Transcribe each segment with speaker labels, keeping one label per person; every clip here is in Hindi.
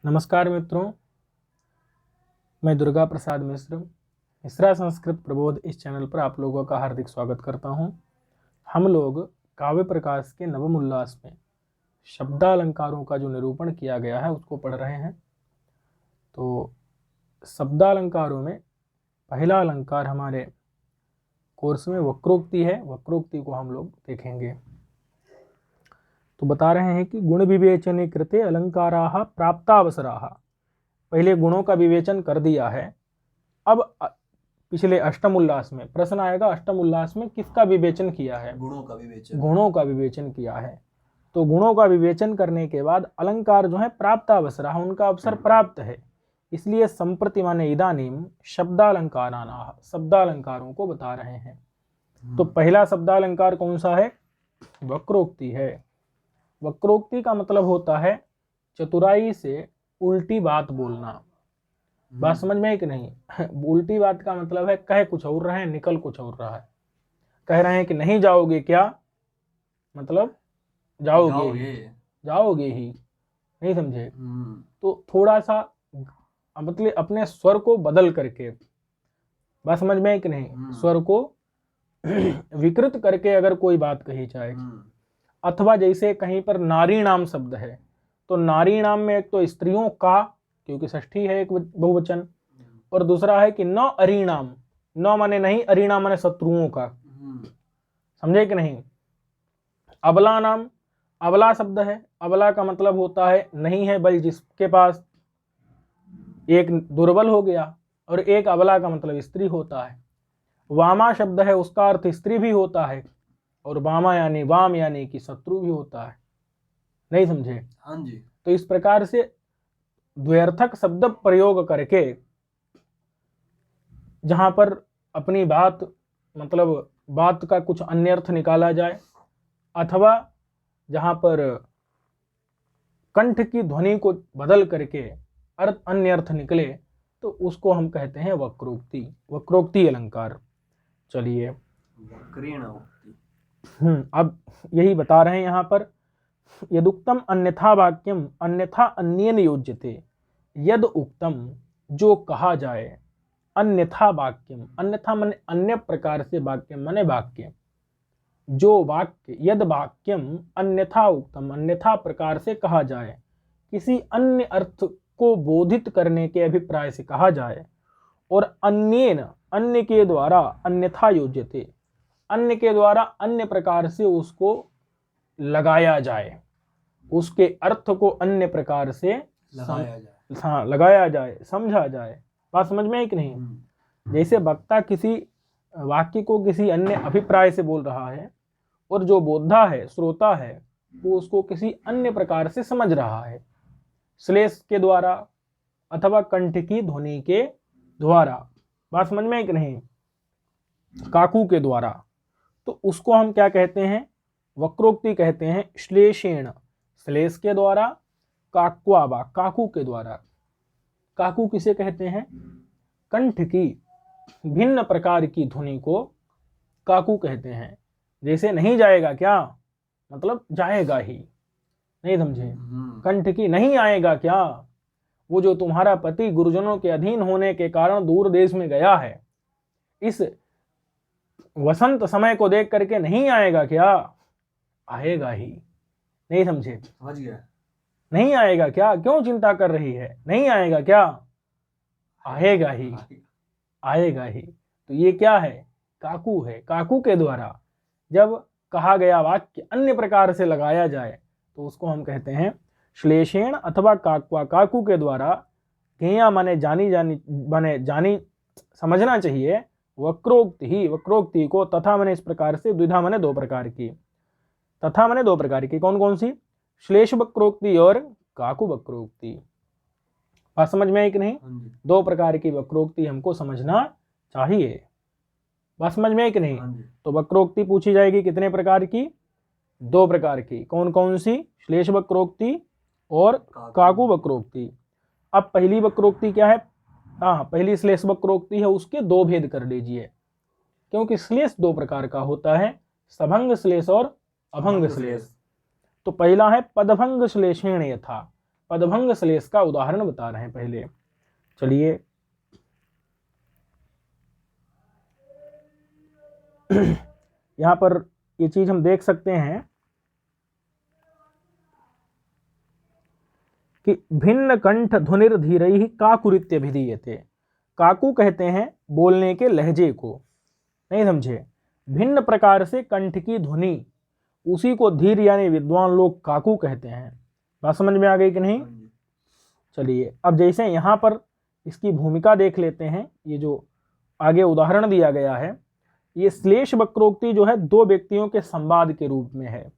Speaker 1: नमस्कार मित्रों, मैं दुर्गा प्रसाद मिश्र मिश्रा संस्कृत प्रबोध इस चैनल पर आप लोगों का हार्दिक स्वागत करता हूं। हम लोग काव्य प्रकाश के नवम उल्लास में शब्दालंकारों का जो निरूपण किया गया है उसको पढ़ रहे हैं। तो शब्दालंकारों में पहला अलंकार हमारे कोर्स में वक्रोक्ति है। वक्रोक्ति को हम लोग देखेंगे। तो बता रहे हैं कि गुण विवेचने कृते अलंकाराः प्राप्तावसराः। पहले गुणों का विवेचन कर दिया है। अब पिछले अष्टम उल्लास में प्रश्न आएगा, अष्टम उल्लास में किसका विवेचन किया है?
Speaker 2: गुणों का विवेचन
Speaker 1: किया है। तो गुणों का विवेचन करने के बाद अलंकार जो है प्राप्तावसराः, उनका अवसर प्राप्त है। इसलिए संप्रति माने इदानीम शब्दालंकाराः, शब्दालंकारों को बता रहे हैं। तो पहला शब्दालंकार कौन सा है? वक्रोक्ति है। वक्रोक्ति का मतलब होता है चतुराई से उल्टी बात बोलना। बात समझ में है कि नहीं? उल्टी बात का मतलब है कह कुछ और रहे हैं, निकल कुछ और रहा है। कह रहे हैं कि नहीं जाओगे क्या, मतलब जाओगे ही, नहीं समझे? तो थोड़ा सा मतलब अपने स्वर को बदल करके, बात समझ में है कि नहीं, स्वर को विकृत करके अगर कोई बात कही जाए, अथवा जैसे कहीं पर नारी नाम शब्द है तो नारी नाम में एक तो स्त्रियों का, क्योंकि षष्ठी है एक बहुवचन, और दूसरा है कि न अरिणाम, न माने नहीं, अरिणाम माने शत्रुओं का, समझे कि नहीं? अबला नाम, अबला शब्द है, अबला का मतलब होता है नहीं है बल जिसके पास, एक दुर्बल हो गया, और एक अबला का मतलब स्त्री होता है। वामा शब्द है, उसका अर्थ स्त्री भी होता है, और वामा यानी वाम यानी कि शत्रु भी होता है, नहीं समझे?
Speaker 2: हाँ जी।
Speaker 1: तो इस प्रकार से द्व्यर्थक शब्द प्रयोग करके जहां पर अपनी बात, मतलब बात का कुछ अन्य अर्थ निकाला जाए, अथवा जहां पर कंठ की ध्वनि को बदल करके अर्थ अन्य अर्थ निकले, तो उसको हम कहते हैं वक्रोक्ति, वक्रोक्ति अलंकार। चलिए, अब यही बता रहे हैं यहाँ पर, यदुक्तम अन्यथा वाक्यम अन्यथा अन्येन योज्यते। यद उक्तम, जो कहा जाए, अन्यथा वाक्यम, अन्यथा माने अन्य प्रकार से, वाक्यम माने वाक्य, जो वाक्य, यद वाक्यम अन्यथा उक्तम, अन्यथा प्रकार से कहा जाए, किसी अन्य अर्थ को बोधित करने के अभिप्राय से कहा जाए, और अन्येन, अन्य के द्वारा, अन्यथा योज्यते, अन्य के द्वारा अन्य प्रकार से उसको लगाया जाए, उसके अर्थ को अन्य प्रकार से लगाया जाए, समझा जाए। बात समझ में है कि नहीं? जैसे वक्ता किसी वाक्य को किसी अन्य अभिप्राय से बोल रहा है, और जो बोधा है, श्रोता है, वो उसको किसी अन्य प्रकार से समझ रहा है, श्लेष के द्वारा अथवा कंठ की ध्वनि के द्वारा। बात समझ में है कि नहीं? काकू के द्वारा। तो उसको हम क्या कहते हैं? वक्रोक्ति कहते हैं। श्लेषेण, श्लेष के द्वारा, काक्वावा, काकू के द्वारा। काकू किसे कहते हैं? कंठ की भिन्न प्रकार की ध्वनि को काकू कहते हैं। जैसे नहीं जाएगा क्या, मतलब जाएगा ही, नहीं समझे? कंठ की नहीं आएगा क्या, वो जो तुम्हारा पति गुरुजनों के अधीन होने के कारण दूर देश में गया है, इस वसंत समय को देख करके नहीं आएगा क्या? आएगा ही, नहीं समझे?
Speaker 2: समझ गया।
Speaker 1: नहीं आएगा क्या, क्यों चिंता कर रही है? नहीं आएगा क्या? आएगा ही, आएगा ही। तो ये क्या है? काकू है। काकू के द्वारा जब कहा गया वाक्य अन्य प्रकार से लगाया जाए तो उसको हम कहते हैं श्लेषेण अथवा काक्वा, काकू के द्वारा। ज्ञेया माने जानी समझना चाहिए। वक्रोक्ति ही, वक्रोक्ति को तथा माने इस प्रकार से, द्विधा माने दो प्रकार की, तथा माने दो प्रकार की। कौन कौन सी? श्लेष वक्रोक्ति और काकू वक्रोक्ति। बात समझ में है कि नहीं? दो प्रकार की वक्रोक्ति हमको समझना चाहिए। बात समझ में है कि नहीं? तो वक्रोक्ति पूछी जाएगी कितने प्रकार की? दो प्रकार की। कौन कौन सी? श्लेष वक्रोक्ति और काकू वक्रोक्ति। अब पहली वक्रोक्ति क्या है? पहली श्लेष वक्रोक्ति है, उसके दो भेद कर लीजिए, क्योंकि श्लेष दो प्रकार का होता है, सभंग श्लेष और अभंग श्लेष। तो पहला है पदभंग श्लेषेण यथा, पदभंग श्लेष का उदाहरण बता रहे हैं पहले। चलिए यहां पर ये चीज हम देख सकते हैं कि भिन्न कंठ ध्वनिर धीरैः काकुरित्य भिधीयते। काकू कहते हैं बोलने के लहजे को, नहीं समझे। भिन्न प्रकार से कंठ की ध्वनि, उसी को धीर यानी विद्वान लोग काकू कहते हैं। बात समझ में आ गई कि नहीं? चलिए अब जैसे यहाँ पर इसकी भूमिका देख लेते हैं। ये जो आगे उदाहरण दिया गया है, ये श्लेष वक्रोक्ति जो है दो व्यक्तियों के संवाद के रूप में है।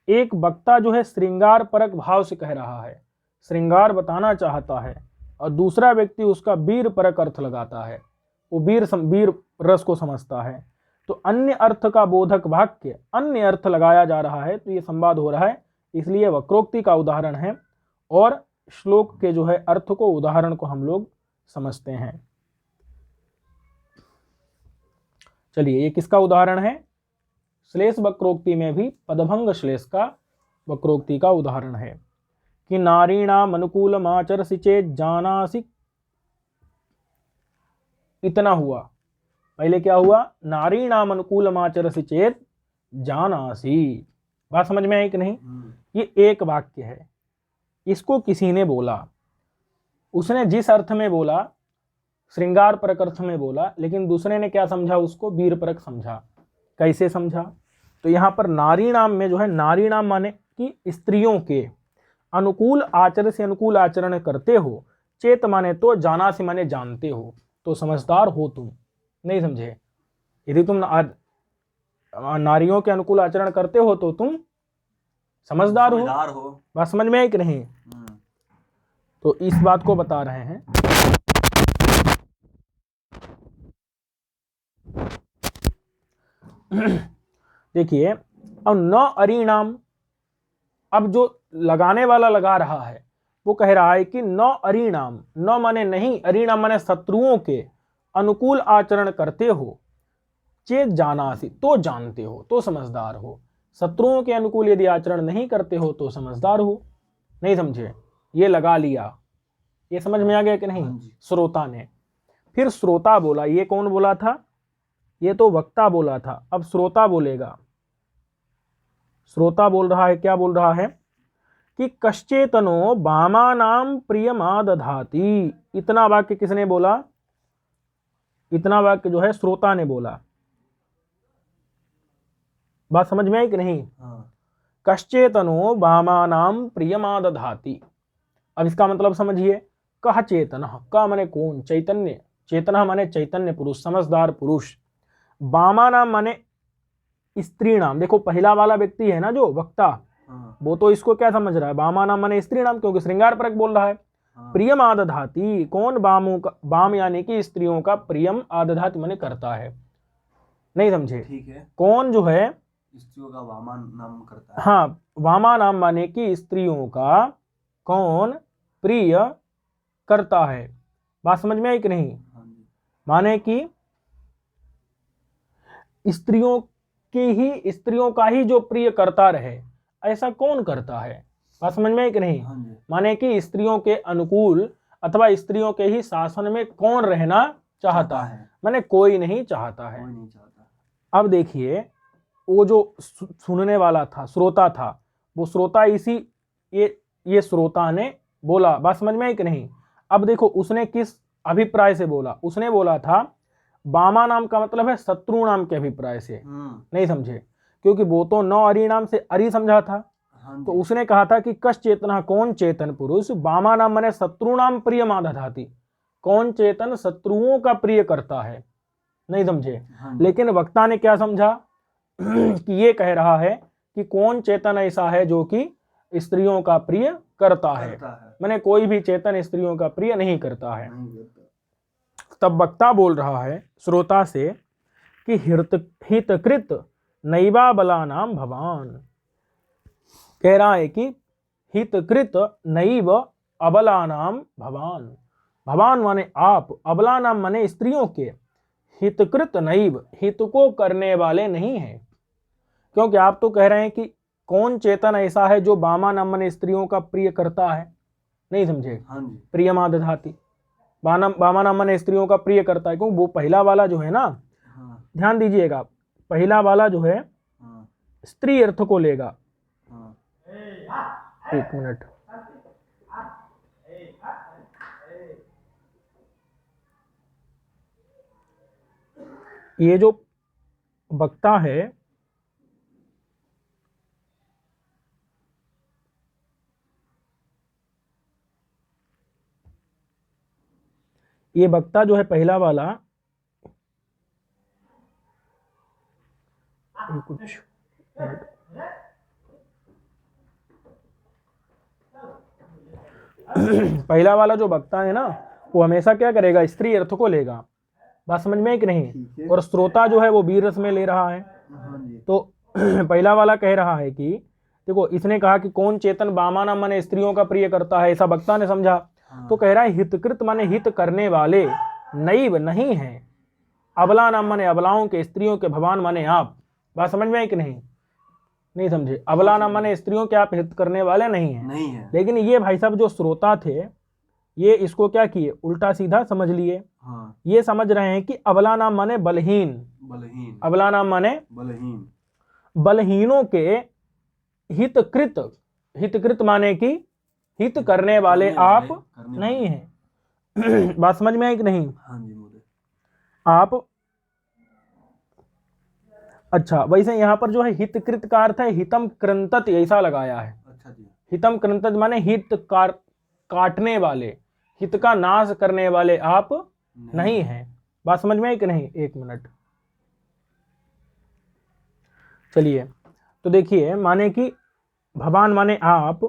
Speaker 1: एक वक्ता जो है श्रृंगार परक भाव से कह रहा है, श्रृंगार बताना चाहता है, और दूसरा व्यक्ति उसका वीर परक अर्थ लगाता है, वो वीर रस को समझता है। तो अन्य अर्थ का बोधक वाक्य अन्य अर्थ लगाया जा रहा है, तो ये संवाद हो रहा है, इसलिए वक्रोक्ति का उदाहरण है। और श्लोक के जो है अर्थ को, उदाहरण को हम लोग समझते हैं। चलिए ये किसका उदाहरण है? श्लेष वक्रोक्ति में भी पदभंग श्लेष का वक्रोक्ति का उदाहरण है कि नारीणाम अनुकूलमाचरसि चेत् जानासि। इतना हुआ, पहले क्या हुआ? नारीणाम अनुकूलमाचरसि चेत् जानासि। बात समझ में आई कि नहीं? ये एक वाक्य है, इसको किसी ने बोला, उसने जिस अर्थ में बोला श्रृंगार परक अर्थ में बोला, लेकिन दूसरे ने क्या समझा? उसको वीर परक समझा। कैसे समझा? तो यहाँ पर नारी नाम में जो है, नारी नाम माने कि स्त्रियों के, अनुकूल आचरण से अनुकूल आचरण करते हो, चेत माने तो, जाना से माने जानते हो, तो समझदार हो तुम। नहीं समझे? यदि तुम नारियों के अनुकूल आचरण करते हो तो तुम समझदार हो। बात समझ में आई कि नहीं? तो इस बात को बता रहे हैं। देखिए अब न अरिणाम, अब जो लगाने वाला लगा रहा है वो कह रहा है कि न अरिणाम, न माने नहीं, अरिणाम माने शत्रुओं के अनुकूल आचरण करते हो, चेत जानासि तो जानते हो, तो समझदार हो। शत्रुओं के अनुकूल यदि आचरण नहीं करते हो तो समझदार हो। नहीं समझे? ये लगा लिया, ये समझ में आ गया कि नहीं? श्रोता ने। फिर श्रोता बोला, ये कौन बोला था? ये तो वक्ता बोला था, अब श्रोता बोलेगा। श्रोता बोल रहा है, क्या बोल रहा है कि कश्चेतनो वामानाम प्रियमादधाति। इतना वाक्य किसने बोला? इतना वाक्य जो है श्रोता ने बोला। बात समझ में आई कि नहीं? कश्चेतनो वामानाम प्रियमादधाति। अब इसका मतलब समझिए, कह चेतनः, का माने कौन? चैतन्य, चेतनः माने चैतन्य पुरुष, समझदार पुरुष। वामा नाम माने स्त्री नाम। देखो पहला वाला व्यक्ति है ना जो वक्ता, वो तो इसको क्या समझ रहा है? वामा नाम माने स्त्री नाम, क्योंकि श्रृंगार परक बोल रहा है। प्रियम आदधाति, कौन? वामों का, वाम यानी कि स्त्रियों का प्रियम, आदधाति माने करता है। नहीं समझे? ठीक है। कौन जो है
Speaker 2: स्त्रियों का वामा नाम करता है।
Speaker 1: हाँ, वामा नाम माने कि स्त्रियों का कौन प्रिय करता है। बात समझ में आई कि नहीं? माने कि स्त्रियों का ही जो प्रिय करता रहे, ऐसा कौन करता है? बात समझ में आई कि नहीं? माने कि स्त्रियों के अनुकूल अथवा स्त्रियों के ही शासन में कौन रहना चाहता है? माने कोई नहीं चाहता है। अब देखिए, वो जो सुनने वाला था, श्रोता था, वो श्रोता इसी ये श्रोता ने बोला। बात समझ में आई कि नहीं? अब देखो उसने किस अभिप्राय से बोला? उसने बोला था वामा नाम का मतलब है शत्रु नाम के अभिप्राय से। नहीं समझे? क्योंकि वो तो न अरि नाम से अरि समझा था। तो उसने कहा था कि कश चेतना, कौन चेतन पुरुष, वामा नाम माने शत्रु नाम प्रिय मादधाति, कौन चेतन शत्रुओं का प्रिय करता है। नहीं समझे? लेकिन वक्ता ने क्या समझा कि ये कह रहा है कि कौन चेतन ऐसा है जो कि स्त्रियों का प्रिय करता है। मैंने कोई भी चेतन स्त्रियों का प्रिय नहीं करता है। तब वक्ता बोल रहा है श्रोता से कि हितकृत नैवा बलानाम भवान। कह रहा है कि हितकृत नैव अबलानाम भवान। भवान माने आप, अबलानाम माने स्त्रियों के, हितकृत नैव, हित को करने वाले नहीं हैं। क्योंकि आप तो कह रहे हैं कि कौन चेतन ऐसा है जो वामा नाम माने स्त्रियों का प्रिय करता है। नहीं समझे?
Speaker 2: हाँ जी।
Speaker 1: प्रियमा दधाति, वामानाम माने स्त्रियों का प्रिय करता है, क्योंकि वो पहला वाला जो है ना,
Speaker 2: हाँ
Speaker 1: ध्यान दीजिएगा, पहला वाला जो है
Speaker 2: हाँ
Speaker 1: स्त्री अर्थ को लेगा।
Speaker 2: हाँ।
Speaker 1: एक मिनट, ये जो वक्ता है ये वक्ता जो है पहला वाला, ये कुछ मिनट, पहला वाला जो वक्ता है ना, वो हमेशा क्या करेगा, स्त्री अर्थ को लेगा। बात समझ में है कि नहीं?
Speaker 2: ठीक है।
Speaker 1: और श्रोता जो है वो वीर रस में ले रहा है।
Speaker 2: हाँ जी।
Speaker 1: तो पहला वाला कह रहा है कि देखो, इसने कहा कि कौन चेतन वामानाम माने स्त्रियों का प्रिय करता है, ऐसा वक्ता ने समझा।
Speaker 2: हाँ।
Speaker 1: तो कह रहा है हितकृत माने हित करने वाले, नैव नहीं है, अबला नाम माने अबलाओं के, स्त्रियों के, भगवान माने आप। बात समझ में है कि नहीं? नहीं समझे? अबला नाम माने स्त्रियों के आप हित करने वाले नहीं है।
Speaker 2: नहीं है।
Speaker 1: लेकिन ये भाई साहब जो श्रोता थे, ये इसको क्या किए, उल्टा सीधा समझ लिए।
Speaker 2: हाँ।
Speaker 1: ये समझ रहे हैं कि अबला नाम माने बलहीन,
Speaker 2: बलहीन।
Speaker 1: अबला नाम माने
Speaker 2: बलहीन।
Speaker 1: बलहीनों के हितकृत, हितकृत माने कि हित करने वाले आप नहीं हैं। बात समझ में है कि नहीं?
Speaker 2: हाँ जी मोदे।
Speaker 1: आप, अच्छा, वैसे यहाँ पर जो है हितकृत का अर्थ है हितम कृंतत, ऐसा लगाया है।
Speaker 2: अच्छा जी।
Speaker 1: हितम कृंतत माने हित काटने वाले, हित का नाश करने वाले आप नहीं हैं। बात समझ में है कि नहीं? एक मिनट, चलिए, तो देखिए, माने कि भवान माने आप,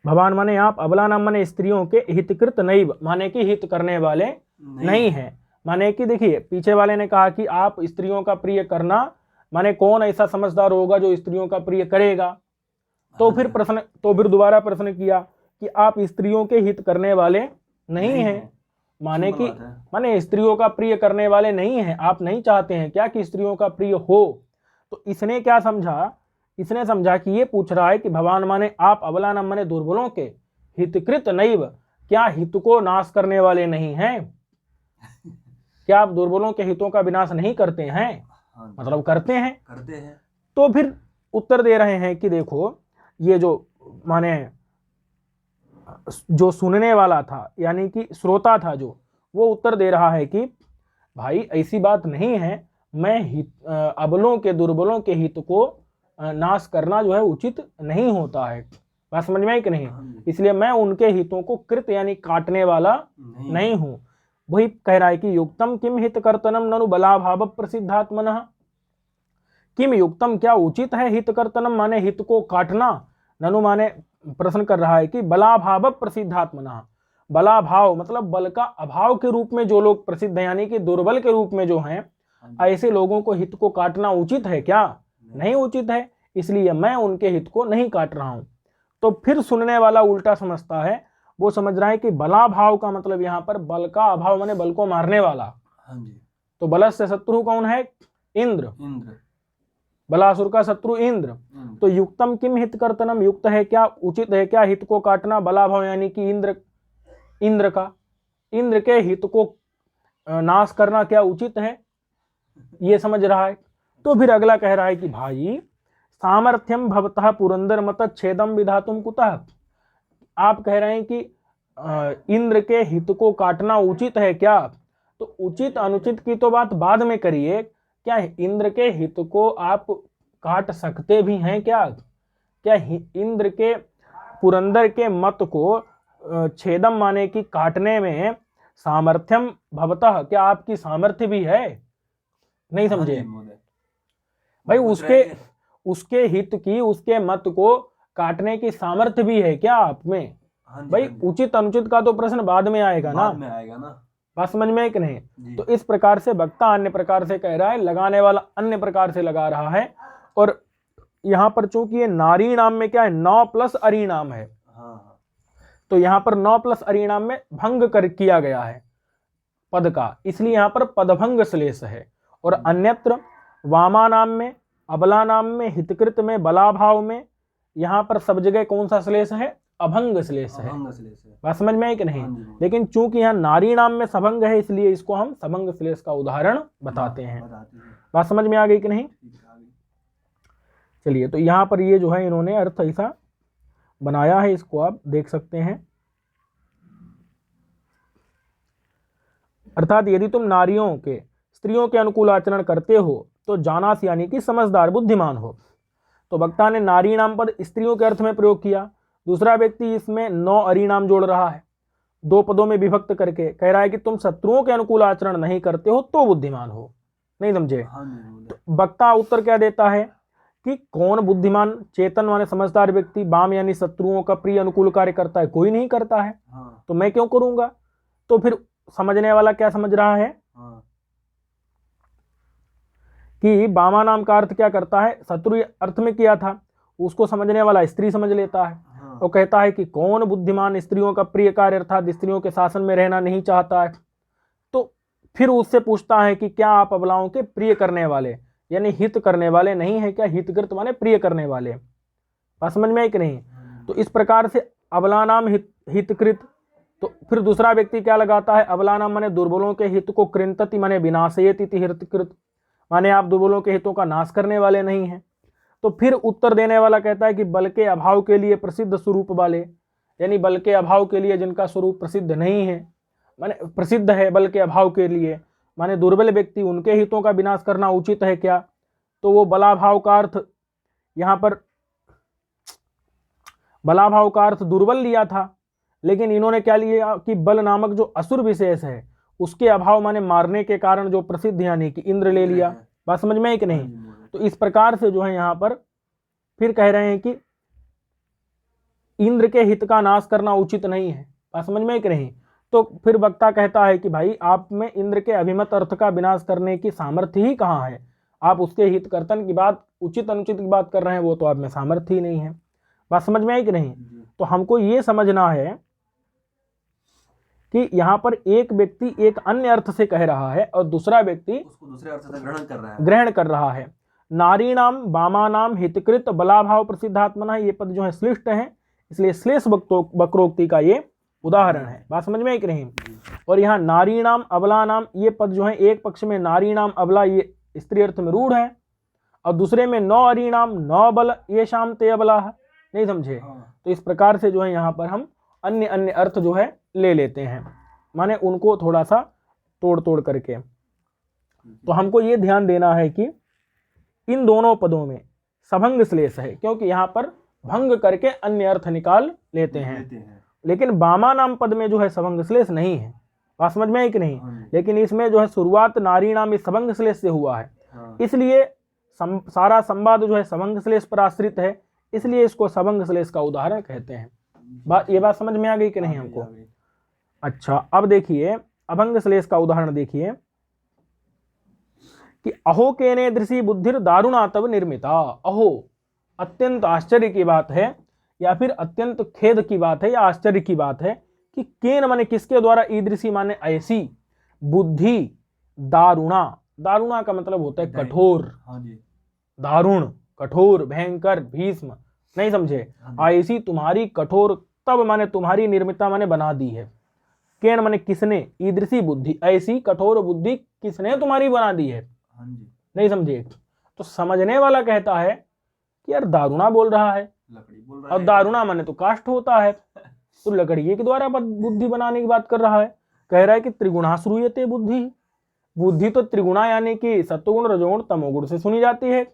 Speaker 1: भवान माने आप, अबला नाम माने स्त्रियों के, हितकृत नैव माने कि हित करने वाले नहीं है। माने कि देखिए, पीछे वाले ने कहा कि आप स्त्रियों का प्रिय करना, माने कौन ऐसा समझदार होगा जो स्त्रियों का प्रिय करेगा। तो फिर दोबारा प्रश्न किया कि आप स्त्रियों के हित करने वाले नहीं हैं, माने कि माने स्त्रियों का प्रिय करने वाले नहीं हैं, आप नहीं चाहते हैं क्या कि स्त्रियों का प्रिय हो। तो इसने क्या समझा, इसने समझा कि ये पूछ रहा है कि भगवान माने आप, अबला नाम माने दुर्बलों के, हितकृत नैव, क्या हित को नाश करने वाले नहीं हैं? क्या आप दुर्बलों के हितों का विनाश नहीं करते हैं?
Speaker 2: हाँ।
Speaker 1: मतलब करते हैं।
Speaker 2: करते हैं।
Speaker 1: तो फिर उत्तर दे रहे हैं कि देखो, ये जो माने जो सुनने वाला था, यानी कि श्रोता था जो, वो उत्तर दे रहा है कि भाई ऐसी बात नहीं है, मैं अबलों के, दुर्बलों के हित को नाश करना जो है उचित नहीं होता है। बात समझ में है कि नहीं? इसलिए मैं उनके हितों को कृत यानी काटने वाला नहीं हूं। वही कह रहा है कि युक्तम किम हित कर्तनम ननु बलाभाव प्रसिद्धात्मनः, किम युक्तम, क्या उचित है, हित कर्तनम माने हित को काटना, ननु माने प्रश्न कर रहा है कि बलाभाव प्रसिद्धात्मनः, बलाभाव मतलब बल का अभाव के रूप में जो लोग प्रसिद्ध हैं, यानी कि दुर्बल के रूप में जो हैं, ऐसे लोगों को हित को काटना उचित है क्या? नहीं उचित है, इसलिए मैं उनके हित को नहीं काट रहा हूं। तो फिर सुनने वाला उल्टा समझता है, वो समझ रहा है कि बलाभाव का मतलब यहाँ पर बल का अभाव माने बल को मारने वाला।
Speaker 2: हाँ जी।
Speaker 1: तो बलस से शत्रु कौन है? इंद्र।
Speaker 2: इंद्र।
Speaker 1: बलासुर का शत्रु इंद्र। तो युक्तम किम हित कर्तनम, युक्त है क्या, उचित है क्या हित को काटना, बलाभाव यानी कि इंद्र का, इंद्र के हित को नाश करना क्या उचित है, ये समझ रहा है। तो फिर अगला कह रहा है कि भाई सामर्थ्यम भवतः पुरंदर मत छेदम विधातुम कुतः, आप कह रहे हैं कि इंद्र के हित को काटना उचित है क्या? तो उचित अनुचित की तो बात बाद में करिए, क्या इंद्र के हित को आप काट सकते भी हैं क्या? क्या इंद्र के पुरंदर के मत को छेदम माने कि काटने में सामर्थ्यम भवतः, क्या आपकी सामर्थ्य भी है? नहीं समझे भाई, उसके हित की, उसके मत को काटने की सामर्थ्य भी है क्या आप में? भाई उचित अनुचित का तो प्रश्न बाद में आएगा ना, बात समझ में है कि नहीं? तो इस प्रकार से वक्ता अन्य प्रकार से कह रहा है, लगाने वाला अन्य प्रकार से लगा रहा है। और यहाँ पर चूंकि ये नारी नाम में क्या है, 9 प्लस अरिणाम है, तो यहाँ पर 9 प्लस अरिणाम में भंग कर किया गया है पद का, इसलिए यहाँ पर पदभंग श्लेष है। और अन्यत्र वामा नाम में, अबला नाम में, हितकृत में, बलाभाव में यहाँ पर सब जगह कौन सा श्लेष है? अभंग श्लेष है।
Speaker 2: अभंग श्लेष है।
Speaker 1: बात समझ में आई कि नहीं?
Speaker 2: हाँ जी, हाँ।
Speaker 1: लेकिन चूंकि यहाँ नारी नाम में सबंग है, इसलिए इसको हम सबंग श्लेष का उदाहरण बताते हैं। बात समझ में आ गई कि नहीं?
Speaker 2: ठीक है, आ गई।
Speaker 1: चलिए, तो यहाँ पर ये जो है इन्होंने अर्थ ऐसा बनाया है, इसको आप देख सकते हैं। अर्थात यदि तुम नारियों के स्त्रियों के अनुकूल आचरण करते हो तो जानास यानी कि समझदार बुद्धिमान हो। तो वक्ता ने नारी नाम पद स्त्रियों के अर्थ में प्रयोग किया। दूसरा व्यक्ति इसमें 9 अरी नाम जोड़ रहा है, 2 पदों में विभक्त करके कह रहा है कि तुम शत्रुओं के अनुकूल आचरण नहीं करते हो तो बुद्धिमान हो। नहीं समझे?
Speaker 2: हाँ जी, बोले।
Speaker 1: तो वक्ता उत्तर क्या देता है कि कौन बुद्धिमान, चेतन माने समझदार व्यक्ति वाम यानी शत्रुओं का प्रिय अनुकूल कार्य करता है? कोई नहीं करता है,
Speaker 2: हाँ,
Speaker 1: तो मैं क्यों करूंगा? तो फिर समझने वाला क्या समझ रहा है
Speaker 2: हाँ,
Speaker 1: कि बामा नाम का अर्थ क्या करता है? शत्रु अर्थ में किया था, उसको समझने वाला स्त्री समझ लेता है।
Speaker 2: हाँ,
Speaker 1: वो कहता है कि कौन बुद्धिमान स्त्रियों का प्रिय कार्य अर्थात स्त्रियों के शासन में रहना नहीं चाहता है। तो फिर उससे पूछता है कि क्या आप अबलाओं के प्रिय करने वाले यानी हित करने वाले नहीं है क्या? हितकृत माने प्रिय करने वाले। बात समझ में आई कि नहीं? तो इस प्रकार से अबला नाम हितकृत। तो फिर दूसरा व्यक्ति क्या लगाता है? अबला नाम माने दुर्बलों के हित को कृंतति माने विनाशयति हितकृत, माने आप दुर्बलों के हितों का नाश करने वाले नहीं हैं। तो फिर उत्तर देने वाला कहता है कि बल के अभाव के लिए प्रसिद्ध स्वरूप वाले, यानी बल के अभाव के लिए जिनका स्वरूप प्रसिद्ध नहीं है, माने प्रसिद्ध है बल के अभाव के लिए, माने दुर्बल व्यक्ति, उनके हितों का विनाश करना उचित है क्या? तो वो बलाभाव का अर्थ यहाँ पर बलाभाव का अर्थ दुर्बल लिया था, लेकिन इन्होंने क्या लिया कि बल नामक जो असुर विशेष है उसके अभाव माने मारने के कारण जो प्रसिद्ध यानी कि इंद्र ले लिया। बात समझ में आई कि नहीं? तो इस प्रकार से जो है यहाँ पर फिर कह रहे हैं कि इंद्र के हित का नाश करना उचित नहीं है। बात समझ में आई कि नहीं? तो फिर वक्ता कहता है कि भाई आप में इंद्र के अभिमत अर्थ का विनाश करने की सामर्थ्य ही कहाँ है? आप उसके हित कर्तन की बात, उचित अनुचित की बात कर रहे हैं, वो तो आप में सामर्थ्य ही नहीं है। बात समझ में आई कि नहीं? तो हमको ये समझना है कि यहाँ पर एक व्यक्ति एक अन्य अर्थ से कह रहा है और दूसरा व्यक्ति
Speaker 2: उसको दूसरे अर्थ से
Speaker 1: ग्रहण कर रहा है। नारी नाम वामा नाम हितकृत बलाभाव प्रसिद्धात्मना, ये पद जो है श्लिष्ट है, इसलिए श्लेष वक्रोक्ति का ये उदाहरण है। बात समझ में आई कि नहीं? और यहाँ नारी नाम अबला नाम, ये पद जो है एक पक्ष में नारी नाम अबला ये स्त्री अर्थ में रूढ़ है और दूसरे में 9 अरी नाम 9 बल ये शाम ते अबला है। नहीं समझे? तो इस प्रकार से जो है यहाँ पर हम अन्य अन्य अर्थ जो है ले लेते हैं, माने उनको थोड़ा सा तोड़ करके। तो हमको ये ध्यान देना है कि इन दोनों पदों में सभंग श्लेष है, क्योंकि यहाँ पर भंग करके अन्य अर्थ निकाल लेते हैं। लेकिन वामा नाम पद में जो है सभंग श्लेष नहीं है। बात समझ में आई कि नहीं? लेकिन इसमें जो है शुरुआत नारी नाम इस सभंग श्लेष से हुआ है, इसलिए सारा संवाद जो है सभंग श्लेष पर आश्रित है, इसलिए इसको सभंग श्लेष का उदाहरण कहते हैं। ये बात समझ में आ गई कि नहीं हमको? अच्छा, अब देखिए अभंग श्लेष का उदाहरण देखिए कि अहो केने दृषि बुद्धिर दारुणा तब निर्मिता। अहो अत्यंत आश्चर्य की बात है या फिर अत्यंत खेद की बात है या आश्चर्य की बात है कि केन माने किसके द्वारा, ईदृशी माने ऐसी, बुद्धि दारुणा, दारुणा का मतलब होता है कठोर, दारुण कठोर भयंकर भीष्म। नहीं समझे? ऐसी तुम्हारी कठोर, तब माने तुम्हारी निर्मिता माने बना दी है। केन माने किसने, ईदृशी बुद्धि ऐसी कठोर बुद्धि किसने तुम्हारी बना दी है। नहीं समझे? तो समझने वाला कहता है कि यार दारुणा बोल रहा है,
Speaker 2: लकड़ी बोल रहा
Speaker 1: और
Speaker 2: है।
Speaker 1: दारुणा माने तो काष्ठ होता है, तो लकड़ी के द्वारा बुद्धि बनाने की बात कर रहा है। कह रहा है कि त्रिगुणा श्रूयते बुद्धि, बुद्धि तो त्रिगुणा यानी कि सत्वगुण रजोगुण तमोगुण से सुनी जाती है।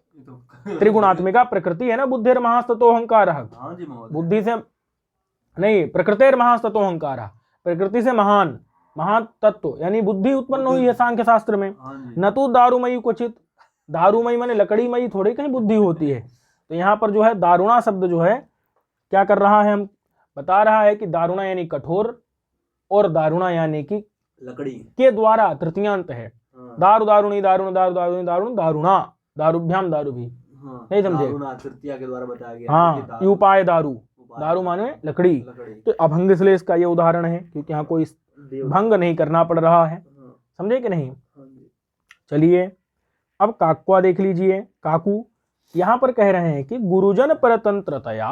Speaker 1: त्रिगुणात्मिका प्रकृति है ना, बुद्धिर महास्ततो अहंकार, बुद्धि से नहीं, प्रकृतिर महास्ततो प्रकृति से महान महातत्व यानी बुद्धि उत्पन्न हुई है सांख्य शास्त्र में। न तो दारुमयी क्वचित, दारुमयी माने लकड़ीमयी थोड़ी कहीं बुद्धि होती है। तो यहाँ पर जो है दारुणा शब्द जो है क्या कर रहा है, हम बता रहा है कि दारुणा यानी कठोर और दारुणा यानी कि
Speaker 2: लकड़ी
Speaker 1: के द्वारा तृतीयांत है। दारु दारुणी दारुण दारु दारुणी दारुण दारुणा दारुभ्याम दारु भी। नहीं समझे?
Speaker 2: तृतीया के द्वारा बताया गया।
Speaker 1: हाँ, उपाय दारू, दारू माने लकड़ी। तो अभंग श्लेष का ये उदाहरण है, क्योंकि यहाँ कोई भंग नहीं करना पड़ रहा है। समझे कि नहीं? चलिए अब काकुआ देख लीजिए। काकू यहां पर कह रहे हैं कि गुरुजन परतंत्रतया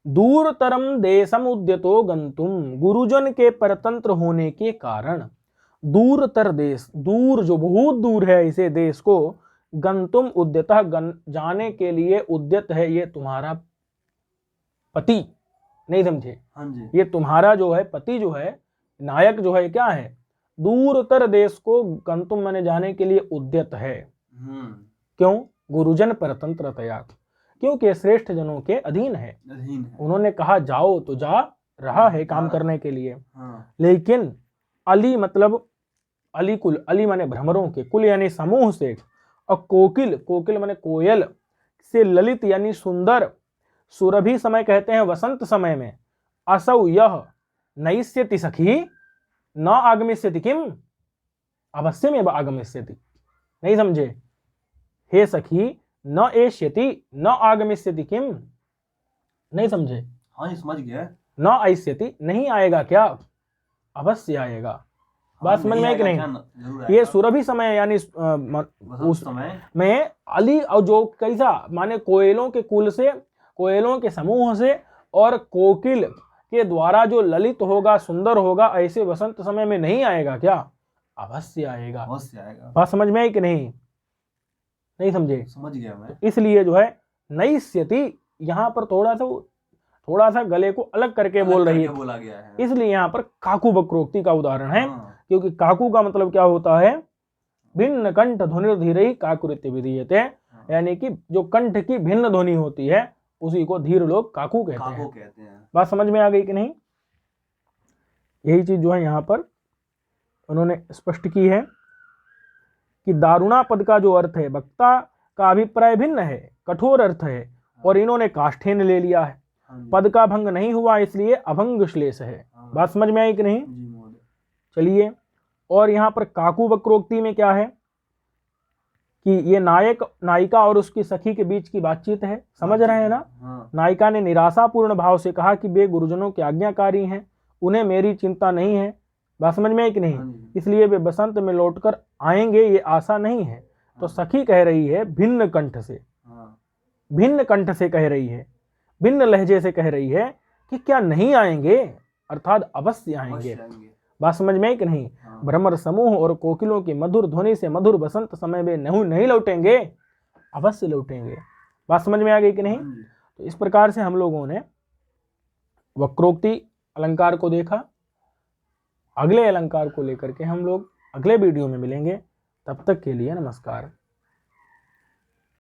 Speaker 1: दूरतरम देशम उद्यतो गंतुम, गुरुजन के परतंत्र होने के कारण दूरतर देश, दूर जो बहुत दूर है इसे देश को, गंतुम उद्यतः जाने के लिए उद्यत है ये तुम्हारा पति। नहीं समझे?
Speaker 2: हाँ जी।
Speaker 1: ये तुम्हारा जो है पति जो है, नायक जो है क्या है, दूरतर देश को गंतुम मैंने जाने के लिए उद्यत है। क्यों? गुरुजन परतंत्रतया, क्योंकि श्रेष्ठ जनों के अधीन है। उन्होंने कहा जाओ तो जा रहा है काम करने के लिए। लेकिन अली मतलब अली कुल, अली माने भ्रमरों के, कुल यानी समूह से, और कोकिल, कोकिल माने कोयल से ललित यानी सुंदर, सुरभि समय कहते हैं वसंत समय में, असौ यह नैष्यति सखी न आगमिष्यति किम, अवश्य में आगमिष्यति। नहीं समझे? हे सखी न एष्यति न आगमिष्यति किम, नहीं समझे?
Speaker 2: हाँ समझ गया।
Speaker 1: न आइष्यति नहीं आएगा क्या, अवश्य आएगा। बात समझ में है कि नहीं? ये सुरभि समय यानी उस समय में अली, और जो कैसा माने कोयलों के कुल से, कोयलों के समूह से, और कोकिल के द्वारा जो ललित होगा, सुंदर होगा, ऐसे वसंत समय में नहीं आएगा क्या, अवश्य आएगा।
Speaker 2: अवश्य आएगा।
Speaker 1: बात समझ में है कि नहीं? नहीं समझे?
Speaker 2: समझ गया मैं।
Speaker 1: तो इसलिए जो है नैष्यति यहाँ पर थोड़ा सा गले को अलग करके बोल रही है,
Speaker 2: बोला गया है।
Speaker 1: इसलिए यहाँ पर काकू वक्रोक्ति का उदाहरण है। क्योंकि काकू का मतलब क्या होता है, भिन्न कंठ ध्वनिर्धीरहि काकुरित्य विधीयते, यानी कि जो कंठ की भिन्न ध्वनि होती है उसी को धीर लोग काकू कहते हैं। बात समझ में आ गई कि नहीं? यही चीज जो है यहाँ पर उन्होंने स्पष्ट की है कि दारुणा पद का जो अर्थ है, वक्ता का अभिप्राय भिन्न है, कठोर अर्थ है, और इन्होंने काष्ठेन ले लिया है। पद का भंग नहीं हुआ इसलिए अभंग श्लेष है। बात समझ में आई कि नहीं? चलिए, और यहाँ पर काकू वक्रोक्ति में क्या है कि ये नायक नायिका और उसकी सखी के बीच की बातचीत है, समझ रहे हैं ना? नायिका ने निराशापूर्ण भाव से कहा कि वे गुरुजनों के आज्ञाकारी हैं, उन्हें मेरी चिंता नहीं है। बात समझ में आई कि नहीं? इसलिए वे बसंत में लौटकर आएंगे ये आशा नहीं है। तो सखी कह रही है भिन्न कंठ से, भिन्न कंठ से कह रही है, भिन्न लहजे से कह रही है कि क्या नहीं आएंगे, अर्थात अवश्य आएंगे। बात समझ में आई कि नहीं? भ्रमर समूह और कोकिलों की मधुर ध्वनि से मधुर बसंत समय में नहीं लौटेंगे, अवश्य लौटेंगे। बात समझ में आ गई कि नहीं? तो इस प्रकार से हम लोगों ने वक्रोक्ति अलंकार को देखा। अगले अलंकार को लेकर के हम लोग अगले वीडियो में मिलेंगे। तब तक के लिए नमस्कार।